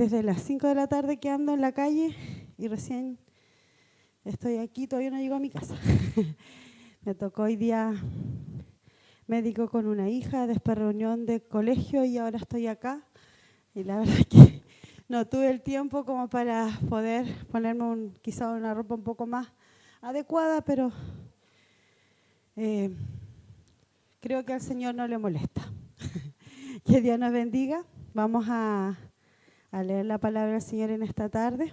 desde las 5 de la tarde que ando en la calle y recién estoy aquí, todavía no llego a mi casa. Me tocó hoy día médico con una hija, después reunión de colegio y ahora estoy acá. Y la verdad es que no tuve el tiempo como para poder ponerme quizá una ropa un poco más adecuada, pero creo que al Señor no le molesta. Que Dios nos bendiga. Vamos a leer la palabra del Señor en esta tarde.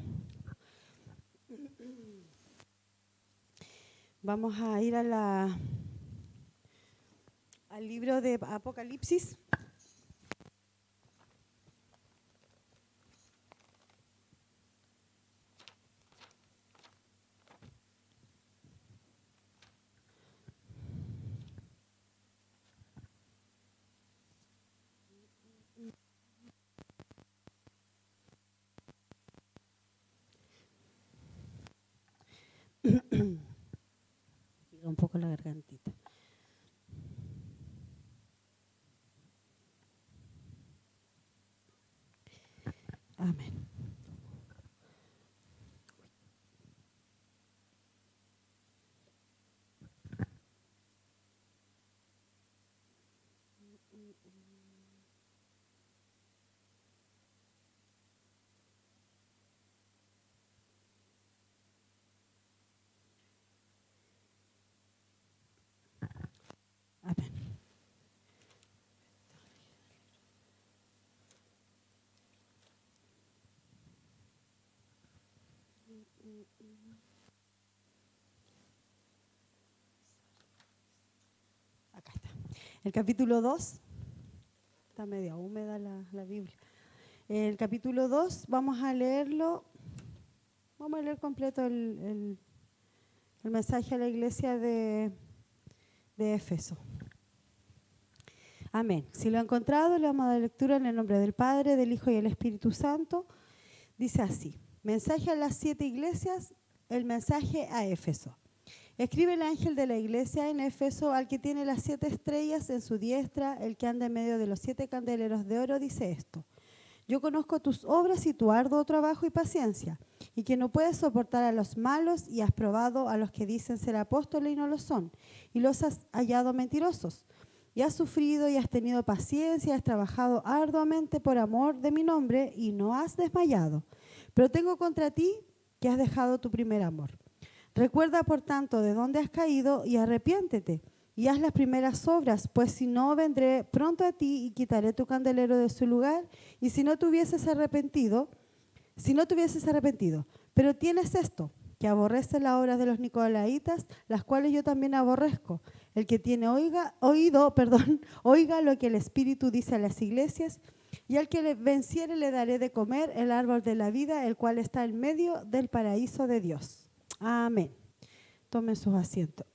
Vamos a ir al libro de Apocalipsis. Un poco la gargantita. Amén. Amén. Acá está. El capítulo 2. Está media húmeda la Biblia. El capítulo 2, vamos a leerlo. Vamos a leer completo el mensaje a la iglesia de Éfeso. Amén. Si lo ha encontrado, le vamos a dar lectura en el nombre del Padre, del Hijo y del Espíritu Santo. Dice así: mensaje a las 7 iglesias, el mensaje a Éfeso. Escribe el ángel de la iglesia en Éfeso, al que tiene las 7 estrellas en su diestra, el que anda en medio de los 7 candeleros de oro, dice esto: yo conozco tus obras y tu arduo trabajo y paciencia, y que no puedes soportar a los malos, y has probado a los que dicen ser apóstoles y no lo son, y los has hallado mentirosos. Y has sufrido y has tenido paciencia, has trabajado arduamente por amor de mi nombre y no has desmayado. Pero tengo contra ti que has dejado tu primer amor. Recuerda, por tanto, de dónde has caído y arrepiéntete y haz las primeras obras, pues si no, vendré pronto a ti y quitaré tu candelero de su lugar. Y si no te hubieses arrepentido, pero tienes esto, que aborreces las obras de los nicolaítas, las cuales yo también aborrezco. El que tiene oiga lo que el Espíritu dice a las iglesias, y al que le venciere le daré de comer el árbol de la vida, el cual está en medio del paraíso de Dios. Amén. Tomen sus asientos.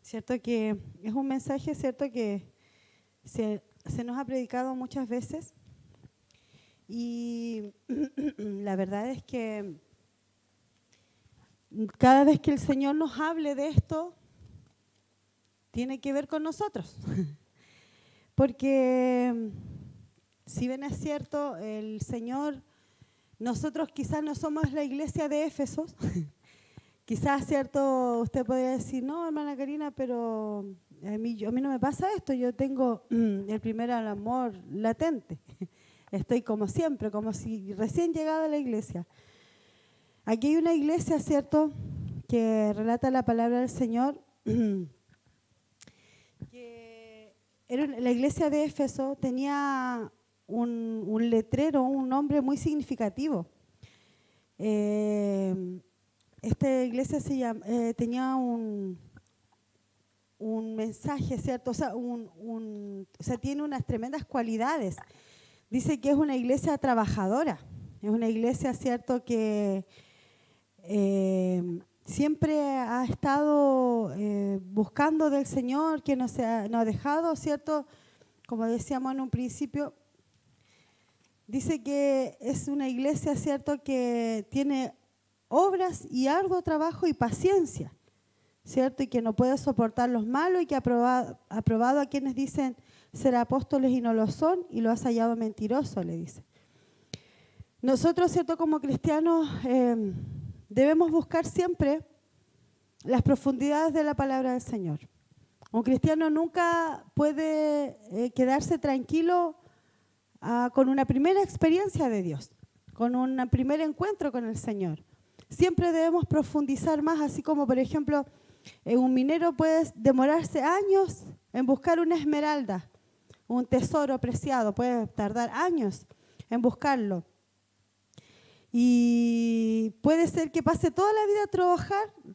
Cierto que es un mensaje, cierto que se nos ha predicado muchas veces, y la verdad es que cada vez que el Señor nos hable de esto, tiene que ver con nosotros. Porque si bien es cierto, el Señor, nosotros quizás no somos la iglesia de Éfeso, quizás, cierto, usted podría decir, no, hermana Karina, pero a mí no me pasa esto, yo tengo el primer amor latente. Estoy como siempre, como si recién llegado a la iglesia. Aquí hay una iglesia, cierto, que relata la palabra del Señor, que la iglesia de Éfeso tenía un letrero, un nombre muy significativo. Esta iglesia tenía un mensaje, ¿cierto? O sea, tiene unas tremendas cualidades. Dice que es una iglesia trabajadora, es una iglesia, ¿cierto?, que siempre ha estado buscando del Señor, que no ha dejado, ¿cierto? Como decíamos en un principio, dice que es una iglesia, ¿cierto?, que tiene obras y arduo trabajo y paciencia, ¿cierto? Y que no puede soportar los malos, y que ha probado a quienes dicen ser apóstoles y no lo son, y lo has hallado mentiroso, le dice. Nosotros, ¿cierto?, como cristianos debemos buscar siempre las profundidades de la palabra del Señor. Un cristiano nunca puede quedarse tranquilo con una primera experiencia de Dios, con un primer encuentro con el Señor. Siempre debemos profundizar más, así como, por ejemplo, un minero puede demorarse años en buscar una esmeralda, un tesoro preciado, puede tardar años en buscarlo. Y puede ser que pase toda la vida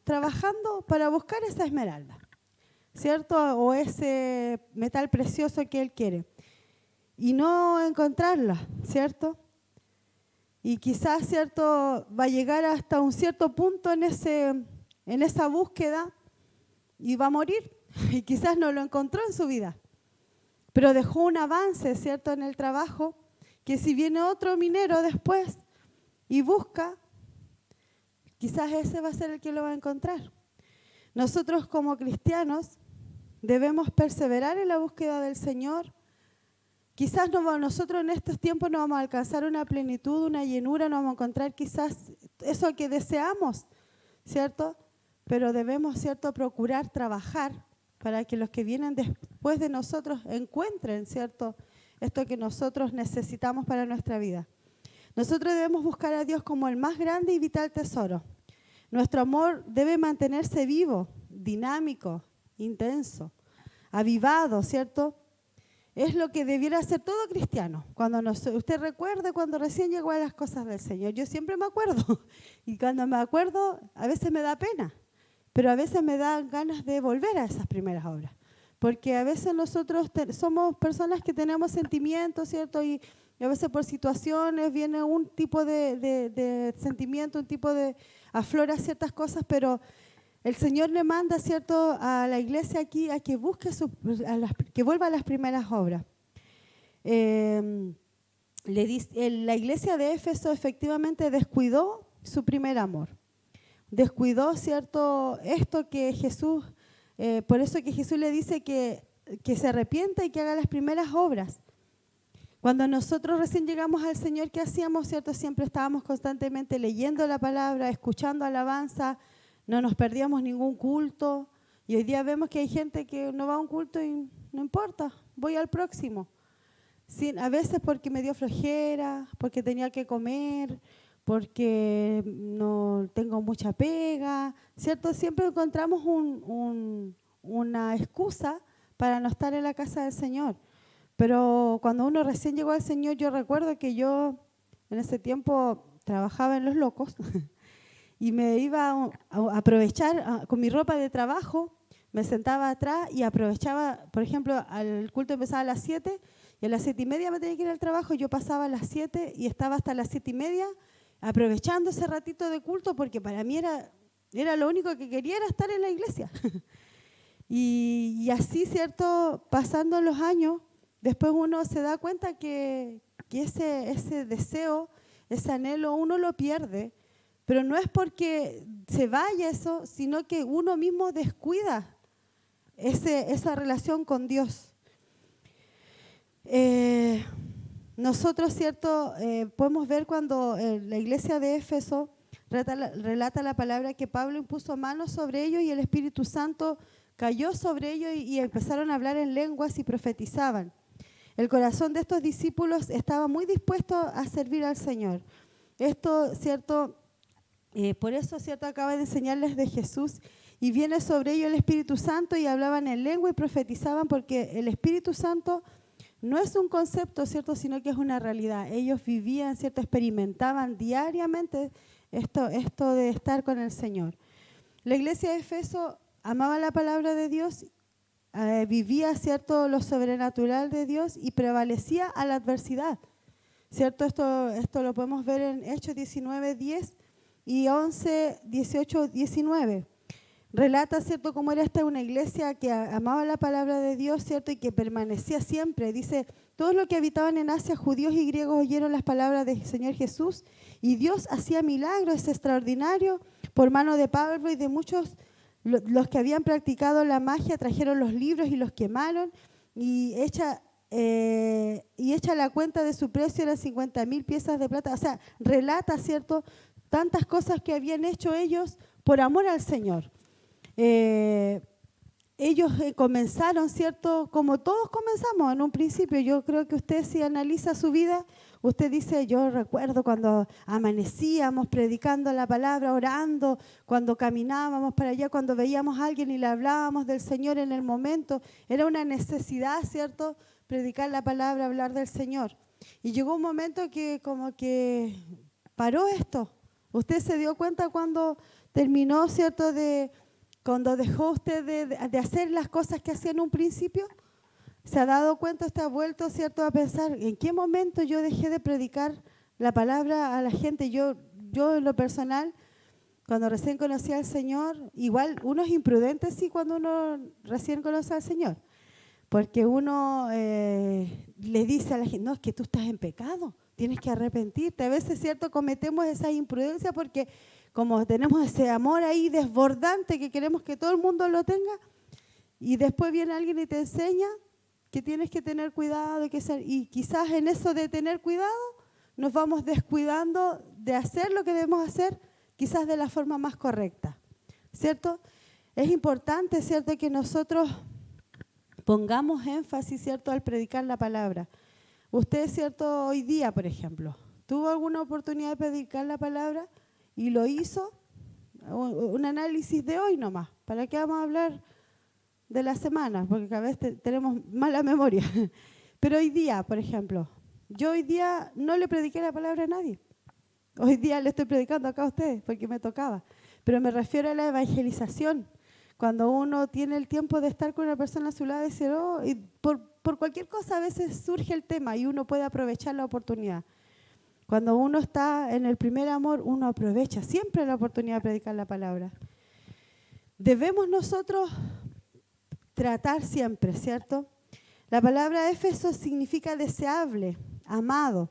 trabajando para buscar esa esmeralda, ¿cierto? O ese metal precioso que él quiere. Y no encontrarla, ¿cierto? Y quizás, ¿cierto?, va a llegar hasta un cierto punto en esa búsqueda y va a morir. Y quizás no lo encontró en su vida. Pero dejó un avance, ¿cierto?, en el trabajo, que si viene otro minero después y busca, quizás ese va a ser el que lo va a encontrar. Nosotros como cristianos debemos perseverar en la búsqueda del Señor. Quizás nosotros en estos tiempos no vamos a alcanzar una plenitud, una llenura, no vamos a encontrar quizás eso que deseamos, ¿cierto? Pero debemos, ¿cierto?, procurar trabajar para que los que vienen después de nosotros encuentren, ¿cierto?, esto que nosotros necesitamos para nuestra vida. Nosotros debemos buscar a Dios como el más grande y vital tesoro. Nuestro amor debe mantenerse vivo, dinámico, intenso, avivado, ¿cierto? Es lo que debiera hacer todo cristiano. Usted recuerde cuando recién llegó a las cosas del Señor. Yo siempre me acuerdo. Y cuando me acuerdo, a veces me da pena. Pero a veces me da ganas de volver a esas primeras obras. Porque a veces nosotros somos personas que tenemos sentimientos, ¿cierto? Y a veces por situaciones viene un tipo de sentimiento, un tipo de aflora ciertas cosas, pero el Señor le manda, ¿cierto?, a la iglesia aquí a que busque, que vuelva a las primeras obras. La iglesia de Éfeso efectivamente descuidó su primer amor. Descuidó, ¿cierto?, esto que Jesús, por eso que Jesús le dice que se arrepienta y que haga las primeras obras. Cuando nosotros recién llegamos al Señor, ¿qué hacíamos, cierto? Siempre estábamos constantemente leyendo la palabra, escuchando alabanza, no nos perdíamos ningún culto. Y hoy día vemos que hay gente que no va a un culto y no importa, voy al próximo. Sí, a veces porque me dio flojera, porque tenía que comer, porque no tengo mucha pega, ¿cierto? Siempre encontramos una excusa para no estar en la casa del Señor. Pero cuando uno recién llegó al Señor, yo recuerdo que yo en ese tiempo trabajaba en Los Locos y me iba a aprovechar con mi ropa de trabajo, me sentaba atrás y aprovechaba, por ejemplo, el culto empezaba a las 7 y a las 7:30 me tenía que ir al trabajo, yo pasaba a las 7 y estaba hasta las 7:30 aprovechando ese ratito de culto porque para mí era lo único que quería era estar en la iglesia. Y así, ¿cierto?, pasando los años, después uno se da cuenta que ese deseo, ese anhelo, uno lo pierde. Pero no es porque se vaya eso, sino que uno mismo descuida esa relación con Dios. Nosotros, ¿cierto?, podemos ver cuando la iglesia de Éfeso relata la palabra que Pablo impuso manos sobre ellos y el Espíritu Santo cayó sobre ellos y empezaron a hablar en lenguas y profetizaban. El corazón de estos discípulos estaba muy dispuesto a servir al Señor. Esto, ¿cierto?, por eso, ¿cierto?, acaba de enseñarles de Jesús y viene sobre ellos el Espíritu Santo y hablaban en lengua y profetizaban porque el Espíritu Santo no es un concepto, ¿cierto?, sino que es una realidad. Ellos vivían, ¿cierto?, experimentaban diariamente esto de estar con el Señor. La iglesia de Éfeso amaba la palabra de Dios, vivía, ¿cierto?, lo sobrenatural de Dios y prevalecía a la adversidad, ¿cierto? Esto lo podemos ver en Hechos 19:10 y 11, 18, 19. Relata, ¿cierto?, cómo era esta una iglesia que amaba la palabra de Dios, ¿cierto?, y que permanecía siempre. Dice, todos los que habitaban en Asia, judíos y griegos, oyeron las palabras del Señor Jesús y Dios hacía milagros extraordinarios por mano de Pablo y de muchos. Los que habían practicado la magia trajeron los libros y los quemaron y hecha y echa la cuenta de su precio, eran 50.000 piezas de plata. O sea, relata, ¿cierto?, tantas cosas que habían hecho ellos por amor al Señor. Ellos comenzaron, ¿cierto?, como todos comenzamos en un principio. Yo creo que usted, si analiza su vida, usted dice, yo recuerdo cuando amanecíamos predicando la palabra, orando, cuando caminábamos para allá, cuando veíamos a alguien y le hablábamos del Señor en el momento. Era una necesidad, ¿cierto?, predicar la palabra, hablar del Señor. Y llegó un momento que como que paró esto. Usted se dio cuenta cuando terminó, ¿cierto?, cuando dejó usted de hacer las cosas que hacía en un principio. ¿Se ha dado cuenta, usted ha vuelto, ¿cierto?, a pensar en qué momento yo dejé de predicar la palabra a la gente? Yo en lo personal, cuando recién conocí al Señor, igual uno es imprudente, sí, cuando uno recién conoce al Señor, porque uno le dice a la gente, no, es que tú estás en pecado, tienes que arrepentirte. A veces, ¿cierto?, cometemos esa imprudencia porque como tenemos ese amor ahí desbordante que queremos que todo el mundo lo tenga, y después viene alguien y te enseña que tienes que tener cuidado, y quizás en eso de tener cuidado nos vamos descuidando de hacer lo que debemos hacer, quizás de la forma más correcta, ¿cierto? Es importante, ¿cierto?, que nosotros pongamos énfasis, ¿cierto?, al predicar la palabra. Usted, ¿cierto?, hoy día, por ejemplo, tuvo alguna oportunidad de predicar la palabra y lo hizo. Un análisis de hoy nomás. ¿Para qué vamos a hablar de la semana? Porque a veces tenemos mala memoria. Pero hoy día, por ejemplo, yo hoy día no le prediqué la palabra a nadie. Hoy día le estoy predicando acá a ustedes porque me tocaba. Pero me refiero a la evangelización. Cuando uno tiene el tiempo de estar con una persona a su lado y decir, oh, y por cualquier cosa a veces surge el tema y uno puede aprovechar la oportunidad. Cuando uno está en el primer amor, uno aprovecha siempre la oportunidad de predicar la palabra. Debemos nosotros tratar siempre, ¿cierto? La palabra Éfeso significa deseable, amado.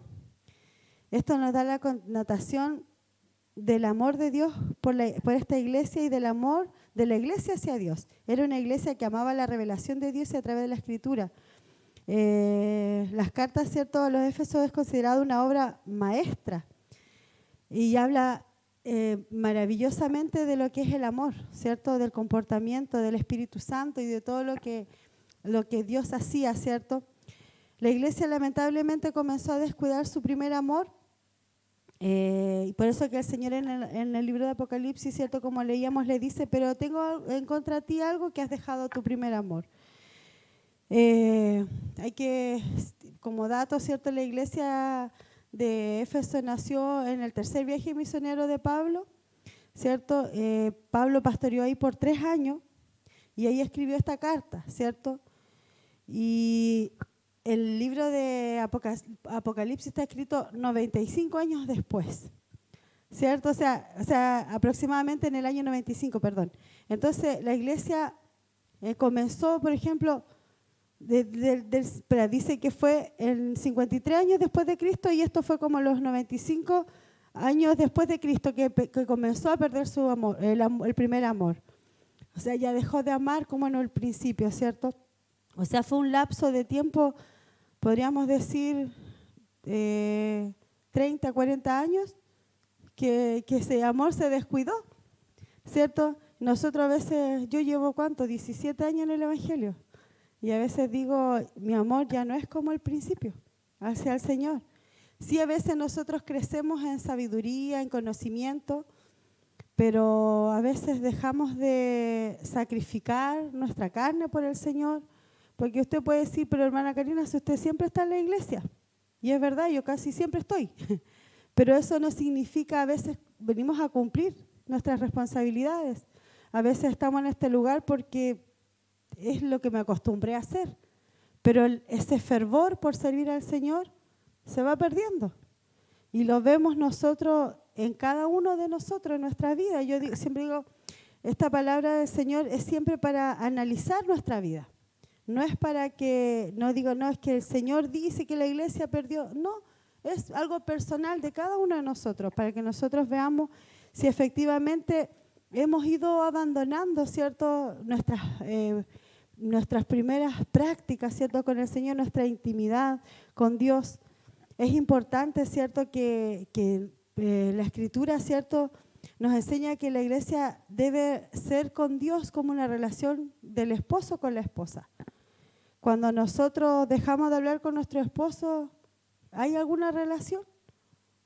Esto nos da la connotación del amor de Dios por esta iglesia y del amor de la iglesia hacia Dios. Era una iglesia que amaba la revelación de Dios y a través de la Escritura. Las cartas, ¿cierto?, a los Éfesos es considerada una obra maestra y habla maravillosamente de lo que es el amor, ¿cierto?, del comportamiento del Espíritu Santo y de todo lo que Dios hacía, ¿cierto? La iglesia lamentablemente comenzó a descuidar su primer amor y por eso que el Señor en el libro de Apocalipsis, ¿cierto?, como leíamos, le dice, pero tengo en contra de ti algo, que has dejado tu primer amor. Hay que, como dato, ¿cierto?, la iglesia de Éfeso nació en el tercer viaje misionero de Pablo, ¿cierto? Pablo pastoreó ahí por 3 años y ahí escribió esta carta, ¿cierto? Y el libro de Apocalipsis está escrito 95 años después, ¿cierto? O sea, aproximadamente en el año 95, perdón. Entonces, la iglesia comenzó, por ejemplo, dice que fue en 53 años después de Cristo y esto fue como los 95 años después de Cristo que comenzó a perder su amor, el primer amor. O sea, ya dejó de amar como en el principio, ¿cierto? O sea, fue un lapso de tiempo, podríamos decir, 30, 40 años que ese amor se descuidó, ¿cierto? Nosotros a veces, yo llevo, ¿cuánto? 17 años en el Evangelio. Y a veces digo, mi amor ya no es como al principio, hacia el Señor. Sí, a veces nosotros crecemos en sabiduría, en conocimiento, pero a veces dejamos de sacrificar nuestra carne por el Señor, porque usted puede decir, pero hermana Karina, si usted siempre está en la iglesia, y es verdad, yo casi siempre estoy, pero eso no significa, a veces venimos a cumplir nuestras responsabilidades. A veces estamos en este lugar porque es lo que me acostumbré a hacer, pero ese fervor por servir al Señor se va perdiendo y lo vemos nosotros en cada uno de nosotros en nuestra vida. Yo siempre digo, esta palabra del Señor es siempre para analizar nuestra vida, no es para que, no digo, no, es que el Señor dice que la iglesia perdió, no, es algo personal de cada uno de nosotros, para que nosotros veamos si efectivamente hemos ido abandonando, ¿cierto?, nuestras primeras prácticas, ¿cierto? Con el Señor, nuestra intimidad con Dios. Es importante, ¿cierto? Que la Escritura, ¿cierto? Nos enseña que la iglesia debe ser con Dios como una relación del esposo con la esposa. Cuando nosotros dejamos de hablar con nuestro esposo, ¿hay alguna relación?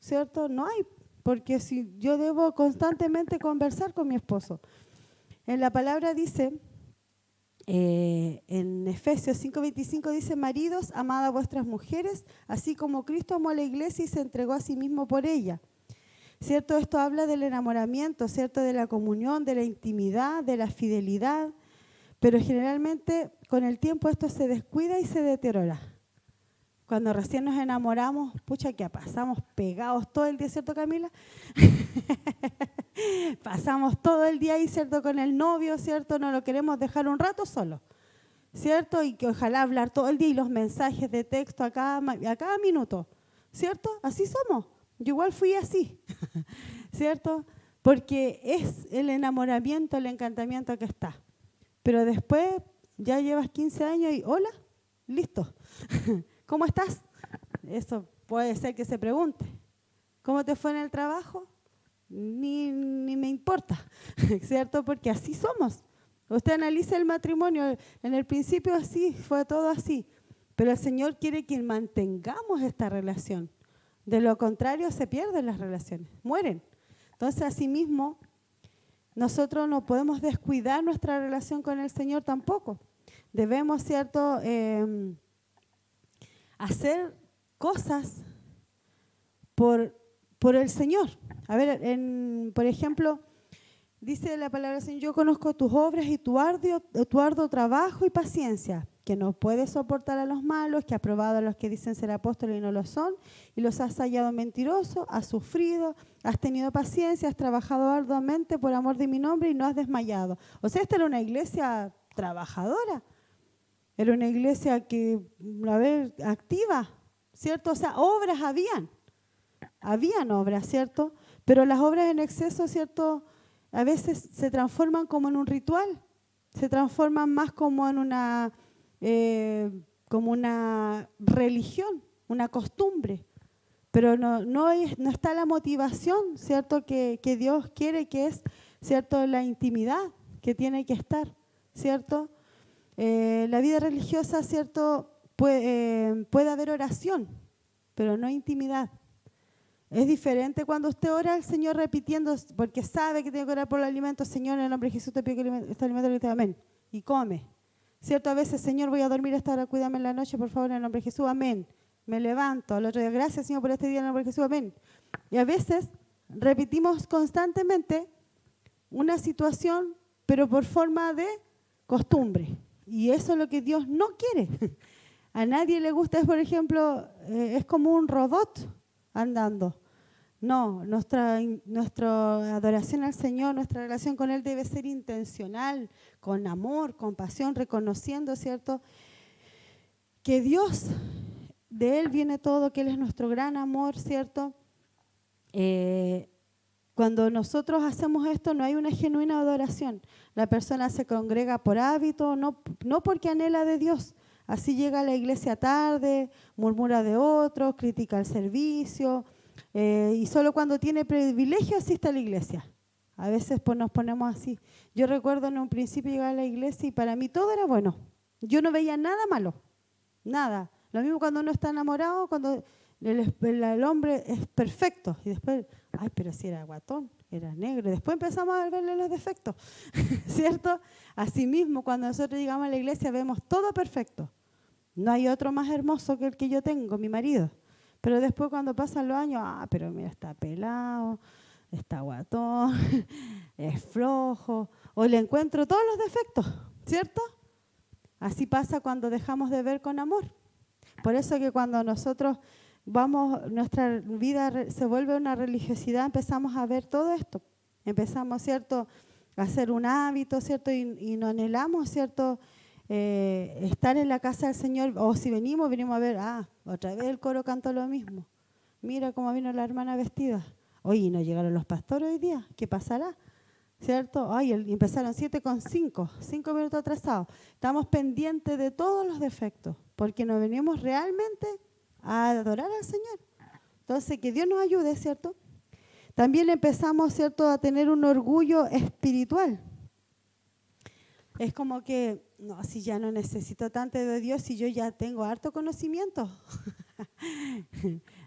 ¿Cierto? No hay, porque si yo debo constantemente conversar con mi esposo. En la palabra dice, en Efesios 5:25 dice: maridos, amad a vuestras mujeres, así como Cristo amó a la iglesia y se entregó a sí mismo por ella. ¿Cierto? Esto habla del enamoramiento, ¿cierto? De la comunión, de la intimidad, de la fidelidad, pero generalmente con el tiempo esto se descuida y se deteriora. Cuando recién nos enamoramos, pucha, que pasamos pegados todo el día, ¿cierto, Camila? Pasamos todo el día ahí, ¿cierto? Con el novio, ¿cierto? No lo queremos dejar un rato solo, ¿cierto? Y que ojalá hablar todo el día y los mensajes de texto a cada minuto, ¿cierto? Así somos. Yo igual fui así, ¿cierto? Porque es el enamoramiento, el encantamiento que está. Pero después ya llevas 15 años y hola, listo. ¿Cómo estás? Eso puede ser que se pregunte. ¿Cómo te fue en el trabajo? Ni me importa, ¿cierto? Porque así somos. Usted analiza el matrimonio, en el principio así, fue todo así. Pero el Señor quiere que mantengamos esta relación. De lo contrario, se pierden las relaciones, mueren. Entonces, asimismo, nosotros no podemos descuidar nuestra relación con el Señor tampoco. Debemos, ¿cierto?, hacer cosas por el Señor. A ver, por ejemplo, dice la palabra del Señor: yo conozco tus obras y tu arduo trabajo y paciencia, que no puedes soportar a los malos, que has probado a los que dicen ser apóstoles y no lo son, y los has hallado mentirosos, has sufrido, has tenido paciencia, has trabajado arduamente por amor de mi nombre y no has desmayado. O sea, esta era una iglesia trabajadora. Era una iglesia que, activa, ¿cierto? O sea, obras habían obras, ¿cierto? Pero las obras en exceso, ¿cierto?, a veces se transforman como en un ritual, se transforman más como en una religión, una costumbre. Pero no está la motivación, ¿cierto?, que Dios quiere, que es, ¿cierto?, la intimidad que tiene que estar, ¿cierto? La vida religiosa, ¿cierto?, puede haber oración, pero no intimidad. Es diferente cuando usted ora al Señor repitiendo, porque sabe que tiene que orar por el alimento. Señor, en el nombre de Jesús te pido que este alimento lo amén. Y come. ¿Cierto? A veces, Señor, voy a dormir esta hora, cuídame en la noche, por favor, en el nombre de Jesús, amén. Me levanto. Al otro día, gracias, Señor, por este día, en el nombre de Jesús, amén. Y a veces repetimos constantemente una situación, pero por forma de costumbre. Y eso es lo que Dios no quiere. A nadie le gusta, por ejemplo, es como un robot andando. No, nuestra adoración al Señor, nuestra relación con Él debe ser intencional, con amor, con pasión, reconociendo, ¿cierto?, que Dios, de Él viene todo, que Él es nuestro gran amor, ¿cierto? Cuando nosotros hacemos esto, no hay una genuina adoración. La persona se congrega por hábito, no porque anhela de Dios. Así llega a la iglesia tarde, murmura de otros, critica el servicio, y solo cuando tiene privilegio asiste a la iglesia. A veces pues nos ponemos así. Yo recuerdo en un principio llegar a la iglesia y para mí todo era bueno. Yo no veía nada malo, nada. Lo mismo cuando uno está enamorado, cuando el hombre es perfecto. Y después, ay, pero si era guatón, era negro. Y después empezamos a verle los defectos, ¿cierto? Asimismo, cuando nosotros llegamos a la iglesia vemos todo perfecto. No hay otro más hermoso que el que yo tengo, mi marido. Pero después cuando pasan los años, pero mira, está pelado, está guatón, es flojo, o le encuentro todos los defectos, ¿cierto? Así pasa cuando dejamos de ver con amor. Por eso que cuando nosotros nuestra vida se vuelve una religiosidad, empezamos a ver todo esto. Empezamos, ¿cierto?, a hacer un hábito, ¿cierto? Y no anhelamos, ¿cierto?, estar en la casa del Señor, o si venimos a ver, otra vez el coro cantó lo mismo. Mira cómo vino la hermana vestida. Oye, ¿no llegaron los pastores hoy día? ¿Qué pasará? ¿cierto? Ay, empezaron 7:05, 5 minutos atrasados. Estamos pendientes de todos los defectos, porque nos venimos realmente a adorar al Señor. Entonces, que Dios nos ayude, ¿cierto? También empezamos, ¿cierto?, a tener un orgullo espiritual. Es como que, no, si ya no necesito tanto de Dios, si yo ya tengo harto conocimiento.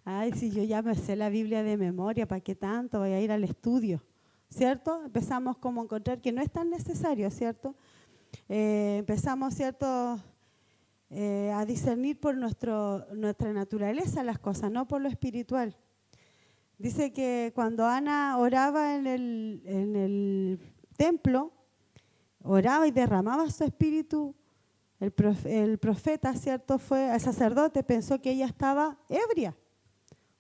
Ay, si yo ya me sé la Biblia de memoria, ¿para qué tanto? Voy a ir al estudio, ¿cierto? Empezamos como a encontrar que no es tan necesario, ¿cierto? Empezamos, ¿cierto?, a discernir por nuestra naturaleza las cosas, no por lo espiritual. Dice que cuando Ana oraba en el templo, oraba y derramaba su espíritu, el profeta, ¿cierto?, el sacerdote pensó que ella estaba ebria.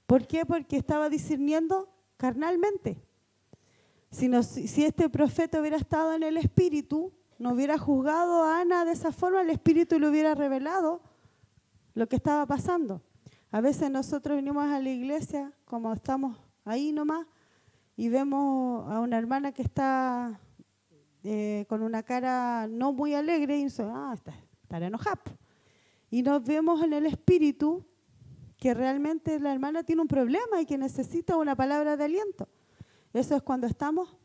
¿Por qué? Porque estaba discerniendo carnalmente. Si este profeta hubiera estado en el espíritu, no hubiera juzgado a Ana de esa forma, el espíritu le hubiera revelado lo que estaba pasando. A veces nosotros venimos a la iglesia, como estamos ahí nomás, y vemos a una hermana que está con una cara no muy alegre y dice, estará enojada. Y nos vemos en el espíritu que realmente la hermana tiene un problema y que necesita una palabra de aliento. Eso es cuando estamos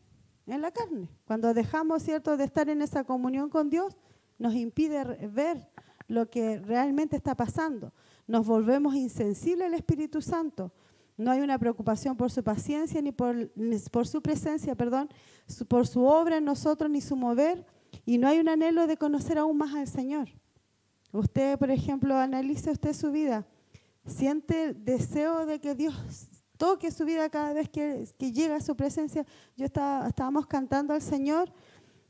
en la carne. Cuando dejamos, ¿cierto?, de estar en esa comunión con Dios, nos impide ver lo que realmente está pasando. Nos volvemos insensibles al Espíritu Santo. No hay una preocupación por su paciencia ni por su presencia, por su obra en nosotros ni su mover, y no hay un anhelo de conocer aún más al Señor. Usted, por ejemplo, analice usted su vida. ¿Siente deseo de que Dios toque su vida cada vez que llega a su presencia? Estábamos cantando al Señor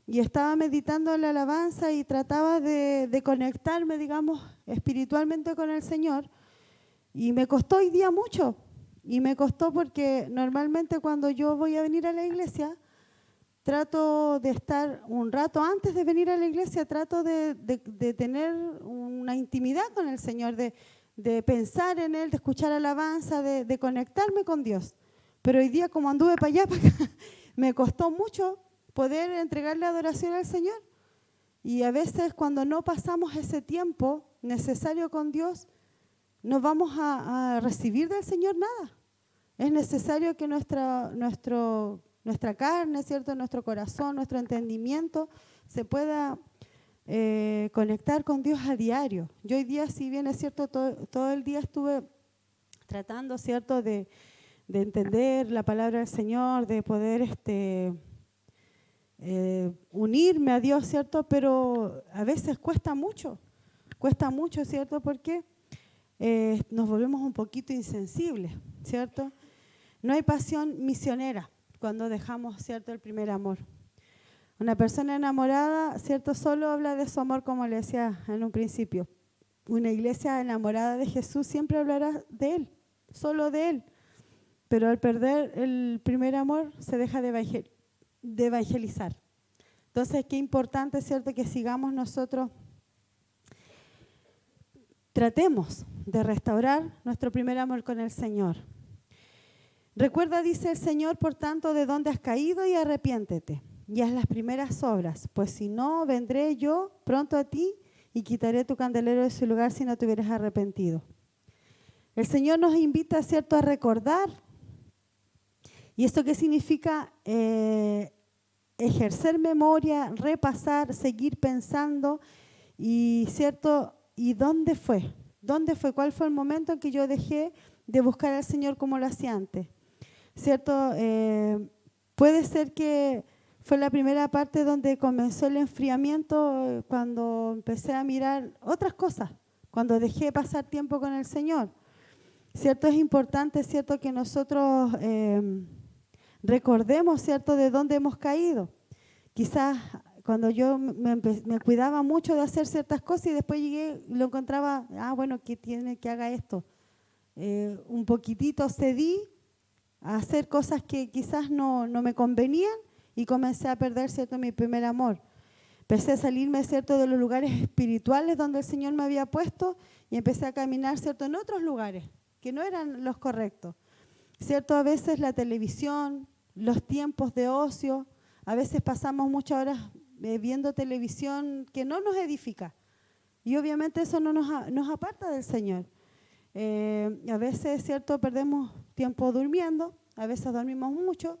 y estaba meditando en la alabanza y trataba de conectarme, digamos, espiritualmente con el Señor. Y me costó hoy día mucho. Y me costó porque normalmente cuando yo voy a venir a la iglesia, trato de estar un rato antes de venir a la iglesia, trato de tener una intimidad con el Señor, de pensar en Él, de escuchar alabanza, de conectarme con Dios. Pero hoy día, como anduve para allá, para acá, me costó mucho poder entregarle adoración al Señor. Y a veces cuando no pasamos ese tiempo necesario con Dios, no vamos a recibir del Señor nada. Es necesario que nuestra carne, ¿cierto?, nuestro corazón, nuestro entendimiento se pueda conectar con Dios a diario. Yo hoy día, si bien es cierto, todo el día estuve tratando, ¿cierto?, de entender la palabra del Señor, de poder unirme a Dios, ¿cierto? Pero a veces cuesta mucho, ¿cierto? Porque nos volvemos un poquito insensibles, ¿cierto? No hay pasión misionera cuando dejamos, ¿cierto?, el primer amor. Una persona enamorada, ¿cierto?, solo habla de su amor, como le decía en un principio. Una iglesia enamorada de Jesús siempre hablará de Él, solo de Él. Pero al perder el primer amor se deja de evangelizar. Entonces, qué importante, ¿cierto?, que sigamos nosotros, tratemos de restaurar nuestro primer amor con el Señor. Recuerda, dice el Señor, por tanto, de dónde has caído y arrepiéntete y haz las primeras obras, pues si no, vendré yo pronto a ti y quitaré tu candelero de su lugar si no te hubieras arrepentido. El Señor nos invita, ¿cierto?, a recordar. ¿Y esto qué significa? Ejercer memoria, repasar, seguir pensando y, ¿cierto?, ¿y dónde fue? ¿Dónde fue? ¿Cuál fue el momento en que yo dejé de buscar al Señor como lo hacía antes? ¿Cierto? Puede ser que fue la primera parte donde comenzó el enfriamiento, cuando empecé a mirar otras cosas, cuando dejé pasar tiempo con el Señor. ¿Cierto? Es importante, ¿cierto?, que nosotros recordemos, ¿cierto?, de dónde hemos caído. Quizás cuando yo me cuidaba mucho de hacer ciertas cosas y después llegué y lo encontraba, bueno, que tiene que haga esto. Un poquitito cedí a hacer cosas que quizás no me convenían y comencé a perder, ¿cierto?, mi primer amor. Empecé a salirme, ¿cierto?, de los lugares espirituales donde el Señor me había puesto y empecé a caminar, ¿cierto?, en otros lugares que no eran los correctos. ¿Cierto? A veces la televisión, los tiempos de ocio, A veces pasamos muchas horas viendo televisión que no nos edifica. Y obviamente eso no nos aparta del Señor. A veces, ¿cierto?, perdemos tiempo durmiendo, a veces dormimos mucho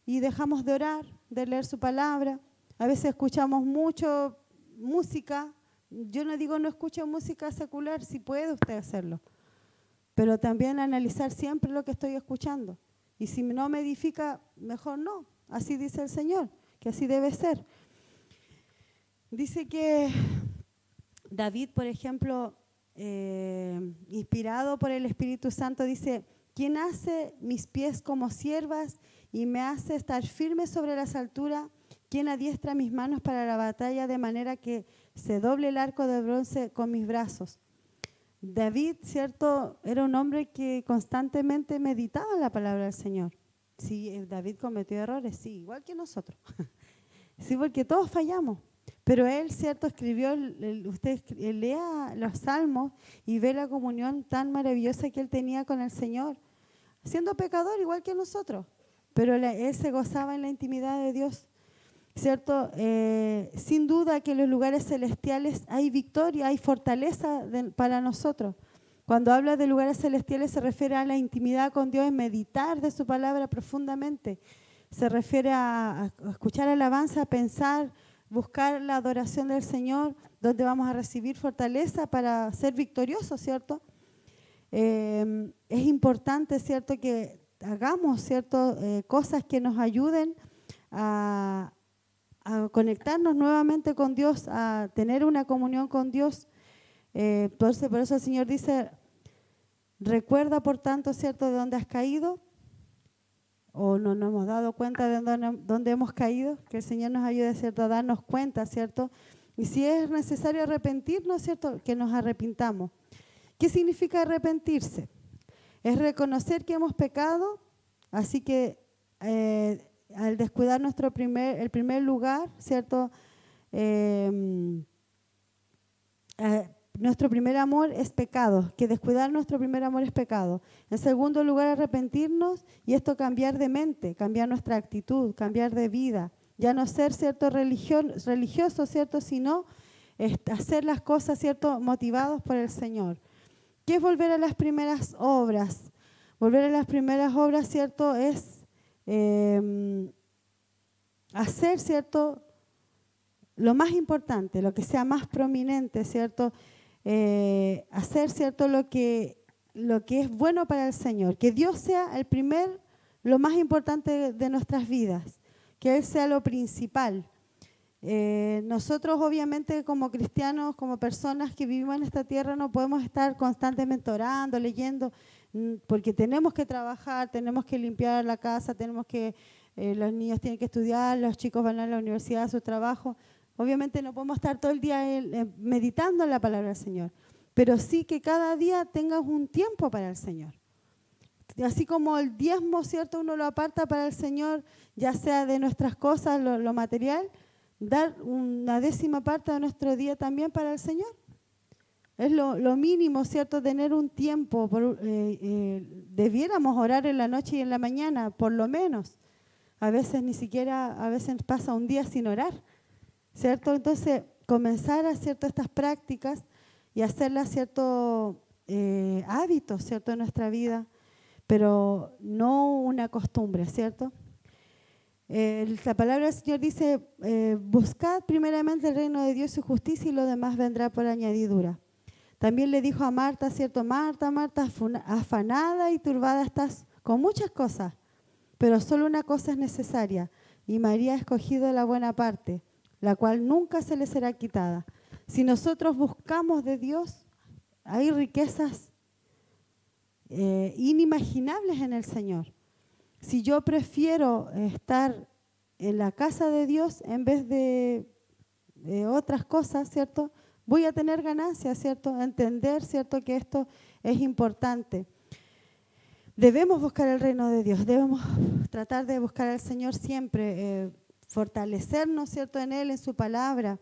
y dejamos de orar, de leer su palabra. A veces escuchamos mucho música. Yo no digo no escuche música secular, si puede usted hacerlo. Pero también analizar siempre lo que estoy escuchando. Y si no me edifica, mejor no. Así dice el Señor, que así debe ser. Dice que David, por ejemplo, inspirado por el Espíritu Santo, dice: ¿quién hace mis pies como siervas y me hace estar firme sobre las alturas? ¿Quién adiestra mis manos para la batalla de manera que se doble el arco de bronce con mis brazos? David, ¿cierto?, era un hombre que constantemente meditaba en la palabra del Señor. Sí, David cometió errores, sí, igual que nosotros. Sí, porque todos fallamos. Pero él, ¿cierto?, escribió, usted lea los salmos y ve la comunión tan maravillosa que él tenía con el Señor, siendo pecador igual que nosotros. Pero él se gozaba en la intimidad de Dios, ¿cierto? Sin duda que en los lugares celestiales hay victoria, hay fortaleza para nosotros. Cuando habla de lugares celestiales se refiere a la intimidad con Dios, en meditar de su palabra profundamente. Se refiere a escuchar alabanza, a pensar, buscar la adoración del Señor, donde vamos a recibir fortaleza para ser victoriosos, ¿cierto? Es importante, ¿cierto?, que hagamos, ¿cierto?, cosas que nos ayuden a conectarnos nuevamente con Dios, a tener una comunión con Dios. Por eso el Señor dice: recuerda, por tanto, ¿cierto?, de dónde has caído, o no nos hemos dado cuenta de dónde hemos caído, que el Señor nos ayude, ¿cierto?, a darnos cuenta, ¿cierto? Y si es necesario arrepentirnos, ¿cierto?, que nos arrepintamos. ¿Qué significa arrepentirse? Es reconocer que hemos pecado, así que al descuidar el primer lugar, ¿cierto?, nuestro primer amor es pecado, que descuidar nuestro primer amor es pecado. En segundo lugar, arrepentirnos, y esto cambiar de mente, cambiar nuestra actitud, cambiar de vida. Ya no ser, ¿cierto?, religioso, ¿cierto?, sino hacer las cosas, ¿cierto?, motivados por el Señor. ¿Qué es volver a las primeras obras? Volver a las primeras obras, ¿cierto?, es hacer, ¿cierto?, lo más importante, lo que sea más prominente, ¿cierto?, hacer, ¿cierto?, lo que es bueno para el Señor, que Dios sea lo más importante de nuestras vidas, que Él sea lo principal. Nosotros obviamente como cristianos, como personas que vivimos en esta tierra, no podemos estar constantemente orando, leyendo, porque tenemos que trabajar, tenemos que limpiar la casa, los niños tienen que estudiar, los chicos van a la universidad a su trabajo. Obviamente no podemos estar todo el día meditando en la palabra del Señor, pero sí que cada día tengas un tiempo para el Señor. Así como el diezmo, ¿cierto?, uno lo aparta para el Señor, ya sea de nuestras cosas, lo material, dar una 10ª parte de nuestro día también para el Señor. Es lo mínimo, ¿cierto?, tener un tiempo. Debiéramos orar en la noche y en la mañana, por lo menos. A veces a veces pasa un día sin orar, ¿cierto? Entonces, comenzar a hacer estas prácticas y hacerlas, ¿cierto?, hábitos, ¿cierto?, en nuestra vida, pero no una costumbre, ¿cierto? La palabra del Señor dice: buscad primeramente el reino de Dios y su justicia, y lo demás vendrá por añadidura. También le dijo a Marta, ¿cierto? Marta, Marta, afanada y turbada estás con muchas cosas, pero solo una cosa es necesaria, y María ha escogido la buena parte, la cual nunca se le será quitada. Si nosotros buscamos de Dios, hay riquezas inimaginables en el Señor. Si yo prefiero estar en la casa de Dios en vez de otras cosas, ¿cierto?, voy a tener ganancias, ¿cierto?, entender, ¿cierto?, que esto es importante. Debemos buscar el reino de Dios, debemos tratar de buscar al Señor siempre, fortalecernos, ¿cierto?, en Él, en su palabra,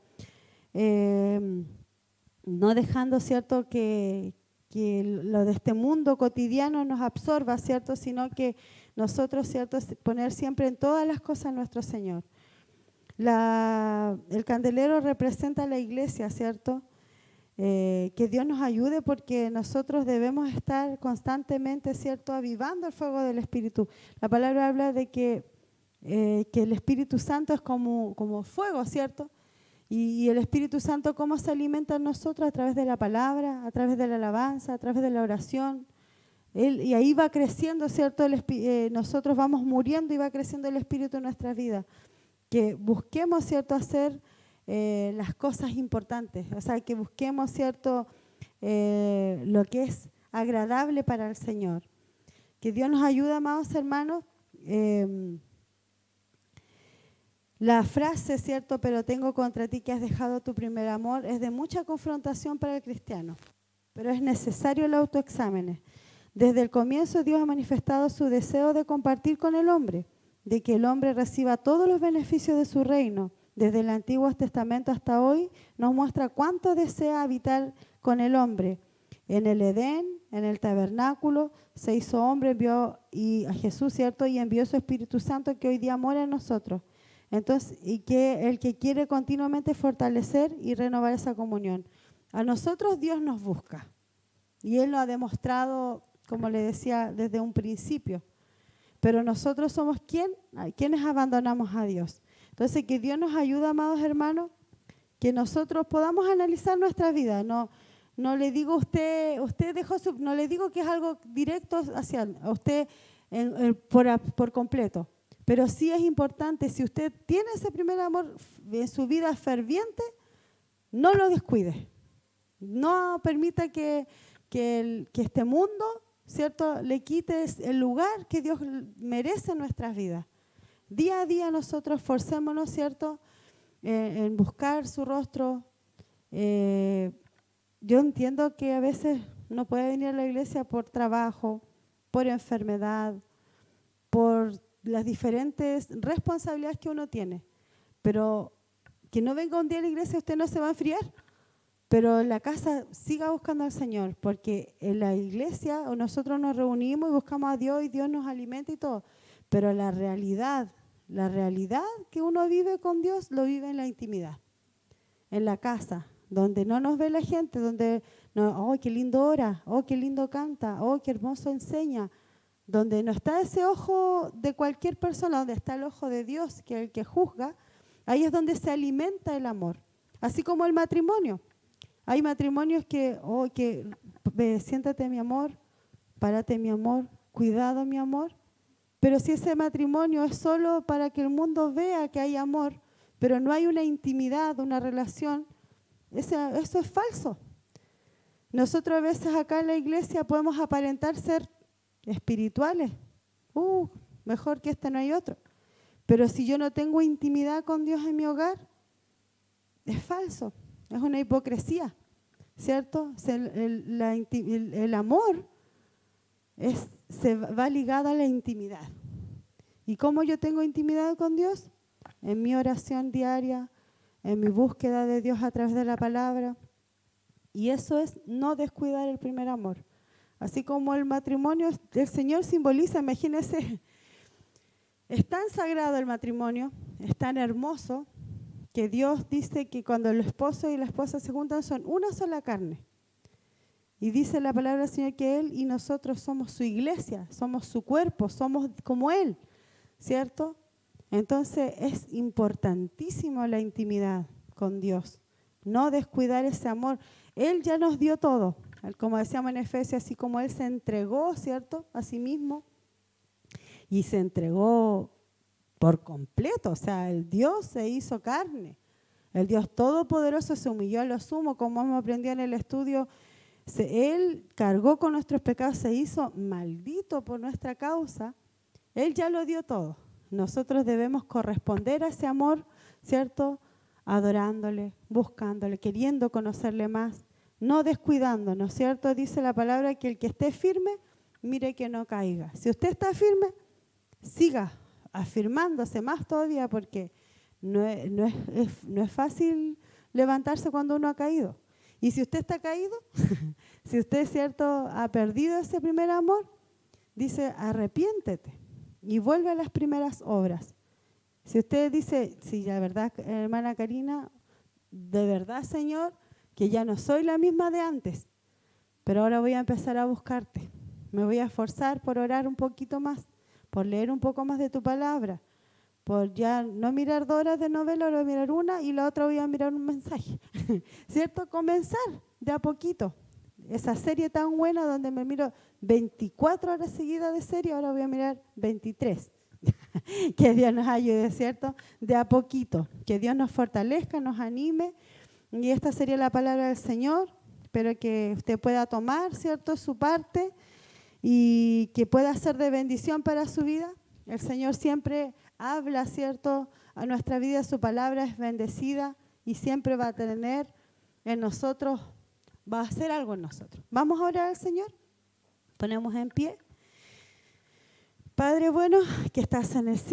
no dejando, ¿cierto?, que lo de este mundo cotidiano nos absorba, ¿cierto?, sino que nosotros, ¿cierto?, poner siempre en todas las cosas a nuestro Señor. El candelero representa a la iglesia, ¿cierto? Que Dios nos ayude porque nosotros debemos estar constantemente, ¿cierto?, avivando el fuego del Espíritu. La palabra habla de que el Espíritu Santo es como fuego, ¿cierto? Y el Espíritu Santo, ¿cómo se alimenta en nosotros? A través de la palabra, a través de la alabanza, a través de la oración. Y ahí va creciendo, ¿cierto? Nosotros vamos muriendo y va creciendo el Espíritu en nuestra vida. Que busquemos, ¿cierto?, hacer las cosas importantes. O sea, que busquemos, ¿cierto?, lo que es agradable para el Señor. Que Dios nos ayude, amados hermanos. La frase, ¿cierto?, pero tengo contra ti que has dejado tu primer amor, es de mucha confrontación para el cristiano. Pero es necesario el autoexamen. Desde el comienzo Dios ha manifestado su deseo de compartir con el hombre, de que el hombre reciba todos los beneficios de su reino. Desde el Antiguo Testamento hasta hoy nos muestra cuánto desea habitar con el hombre. En el Edén, en el tabernáculo, se hizo hombre, envió a Jesús, ¿cierto? Y envió su Espíritu Santo que hoy día mora en nosotros. Entonces, y que el que quiere continuamente fortalecer y renovar esa comunión. A nosotros Dios nos busca. Y Él lo ha demostrado, como le decía, desde un principio. Pero nosotros somos quienes abandonamos a Dios. Entonces, que Dios nos ayude, amados hermanos, que nosotros podamos analizar nuestra vida. No le digo usted dejó no le digo que es algo directo hacia usted por completo. Pero sí es importante, si usted tiene ese primer amor en su vida ferviente, no lo descuide. No permita que este mundo, ¿cierto?, le quite el lugar que Dios merece en nuestras vidas. Día a día nosotros forcémonos, ¿cierto?, en buscar su rostro. Yo entiendo que a veces no puede venir a la iglesia por trabajo, por enfermedad, por las diferentes responsabilidades que uno tiene. Pero que no venga un día a la iglesia, usted no se va a enfriar. Pero en la casa siga buscando al Señor, porque en la iglesia nosotros nos reunimos y buscamos a Dios y Dios nos alimenta y todo. Pero la realidad que uno vive con Dios, lo vive en la intimidad, en la casa, donde no nos ve la gente, donde, oh, qué lindo ora, oh, qué lindo canta, oh, qué hermoso enseña. Donde no está ese ojo de cualquier persona, donde está el ojo de Dios, que es el que juzga, ahí es donde se alimenta el amor. Así como el matrimonio. Hay matrimonios que siéntate mi amor, párate mi amor, cuidado mi amor. Pero si ese matrimonio es solo para que el mundo vea que hay amor, pero no hay una intimidad, una relación, eso es falso. Nosotros a veces acá en la iglesia podemos aparentar ser espirituales. Mejor que no hay otro. Pero si yo no tengo intimidad con Dios en mi hogar, es falso, es una hipocresía, ¿cierto? El amor se va ligado a la intimidad. ¿Y cómo yo tengo intimidad con Dios? En mi oración diaria, en mi búsqueda de Dios a través de la palabra. Y eso es no descuidar el primer amor. Así como el matrimonio, el Señor simboliza, imagínense, es tan sagrado el matrimonio, es tan hermoso, que Dios dice que cuando el esposo y la esposa se juntan son una sola carne. Y dice la palabra del Señor que Él y nosotros somos su iglesia, somos su cuerpo, somos como Él, ¿cierto? Entonces es importantísimo la intimidad con Dios, no descuidar ese amor. Él ya nos dio todo. Como decíamos en Efesios, así como Él se entregó, ¿cierto?, a sí mismo, y se entregó por completo, o sea, el Dios se hizo carne, el Dios todopoderoso se humilló a lo sumo, como hemos aprendido en el estudio, Él cargó con nuestros pecados, se hizo maldito por nuestra causa, Él ya lo dio todo. Nosotros debemos corresponder a ese amor, ¿cierto?, adorándole, buscándole, queriendo conocerle más, no descuidándonos, ¿cierto? Dice la palabra que el que esté firme, mire que no caiga. Si usted está firme, siga afirmándose más todavía, porque no es fácil levantarse cuando uno ha caído. Y si usted está caído, si usted, ¿cierto?, ha perdido ese primer amor, dice arrepiéntete y vuelve a las primeras obras. Si usted dice, sí, la verdad, hermana Karina, de verdad, Señor, que ya no soy la misma de antes, pero ahora voy a empezar a buscarte. Me voy a esforzar por orar un poquito más, por leer un poco más de tu palabra, por ya no mirar 2 horas de novela, ahora voy a mirar una y la otra voy a mirar un mensaje. ¿Cierto? Comenzar de a poquito. Esa serie tan buena donde me miro 24 horas seguidas de serie, ahora voy a mirar 23. Que Dios nos ayude, ¿cierto? De a poquito. Que Dios nos fortalezca, nos anime. Y esta sería la palabra del Señor. Espero que usted pueda tomar, ¿cierto?, su parte y que pueda ser de bendición para su vida. El Señor siempre habla, ¿cierto?, a nuestra vida. Su palabra es bendecida y siempre va a tener en nosotros, va a hacer algo en nosotros. Vamos a orar al Señor. Ponemos en pie. Padre bueno, que estás en el cielo.